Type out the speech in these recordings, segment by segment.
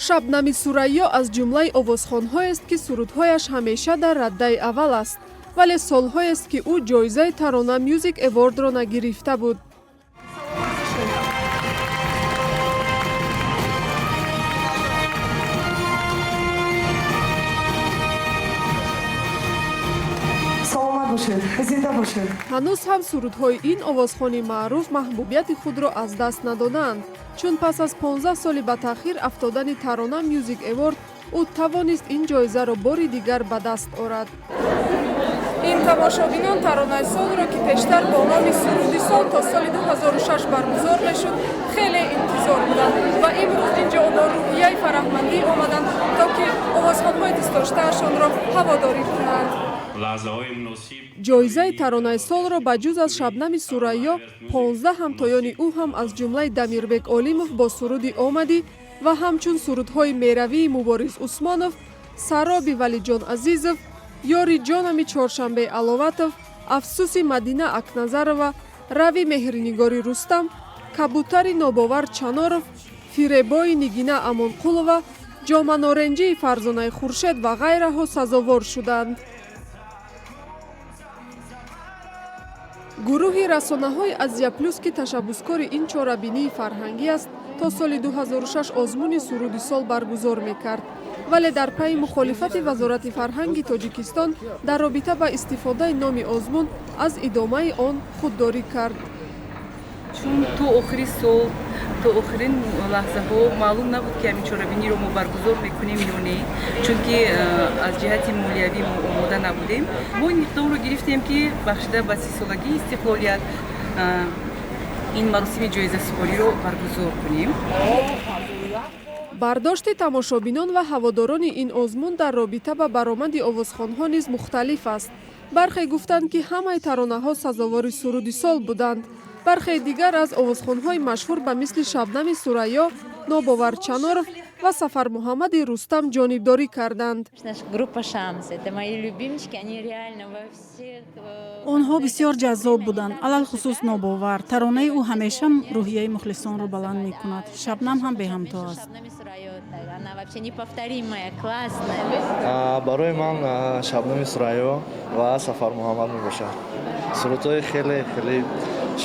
шабнами Сурайё аз ҷумлаи овозхонҳоест, ки сурудҳояш ҳамеша дар раддаи аввал аст, вале солҳоест, ки ӯ ҷоизаи Тарона Music Award-ро нагирифта буд. ҳанӯз ҳам сурудҳои ин овозхони маъруф маҳбубияти худро аз даст надоданд, чун пас аз 15 соли ба таъхир афтодани Тарона Music Award ӯ тавонист ин ҷоизаро бори дигар ба даст орад. ин тамошобинон Таронаи солро, ки пештар бо номи суруди сол то соли 2006 баргузор мешуд, хеле интизор буданд ва имрӯз инҷо бо рӯҳияи фараҳмандӣ омаданд, то ки овозхонҳои дӯстдоштаашонро ҳаводорӣ кунанд. ҷоизаи Таронаи солро ба ҷуз аз шабнами Сурайё 15 ҳамтоёни ӯ ҳам аз ҷумлаи Дамирбек Олимов бо суруди «Омадӣ» ва ҳамчун сурудҳои Меравии Мубориз Усмонов, Сароби Валиҷон Азизов, Ёри ҷонами Чоршанбе Аловатов, Афсуси Мадина Акназарова, Рави Меҳринигори Рустам, Кабутари Нобовар Чаноров, Фиребои Нигина Амонқулова, Ҷоманоренҷии Фарзонаи Хуршед ва ғайраҳо сазовор шуданд. гурӯҳи расонаҳои Азия Плюс, ки ташаббускори ин чорабинии фарҳангӣ аст, то соли 2006 озмуни суруди сол баргузор мекард, вале дар пайи мухолифати Вазорати фарҳанги Тоҷикистон дар робита ба истифодаи номи озмун аз идомаи он худдорӣ кард. чун то охири сол, то охирин лаҳзаҳо маълум набуд, ки ҳамин чорабиниро мо баргузор мекунем ё не, чунки аз ҷиҳати молиявӣ мо омода набудем. Мо ин иқдомро гирифтем, ки бахшида ба 30 солагии истиқлолият ин маросими ҷоизасупориро баргузор кунем. бардошти тамошобинон ва ҳаводорони ин озмун дар робита ба баромади овозхонҳо низ мухталиф аст. бархе гуфтанд, ки ҳамаи таронаҳо сазовори суруди сол буданд. бархе дигар аз овозхонҳои машҳур ба мисли Шабнами Сурайё, Нобовар Чаноров ва Сафар Муҳаммади Рустам ҷонибдорӣ карданд. онҳо бисёр ҷаззоб буданд, алалхусус Нобовар. таронаи ӯ ҳамеша рӯҳияи мухлисонро баланд мекунад. Шабнам ҳам беҳамто аст. барои ман Шабнами Сурайё ва Сафар Муҳаммад мебошад. сурудҳои хеле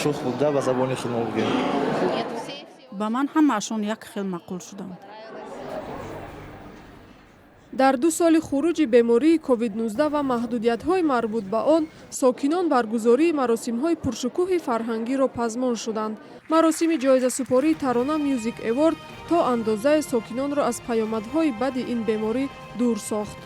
шух буда ба забони худ мо бугем. ба ман ҳамаашон як хел маъқул шуданд. дар 2 соли хуруҷи бемории COVID-19 ва маҳдудиятҳои марбут ба он, сокинон баргузории маросимҳои пуршукӯҳи фарҳангиро пазмон шуданд. маросими ҷоизасупории Тарона Music Award то андозае сокинонро аз паёмадҳои бади ин беморӣ дур сохт.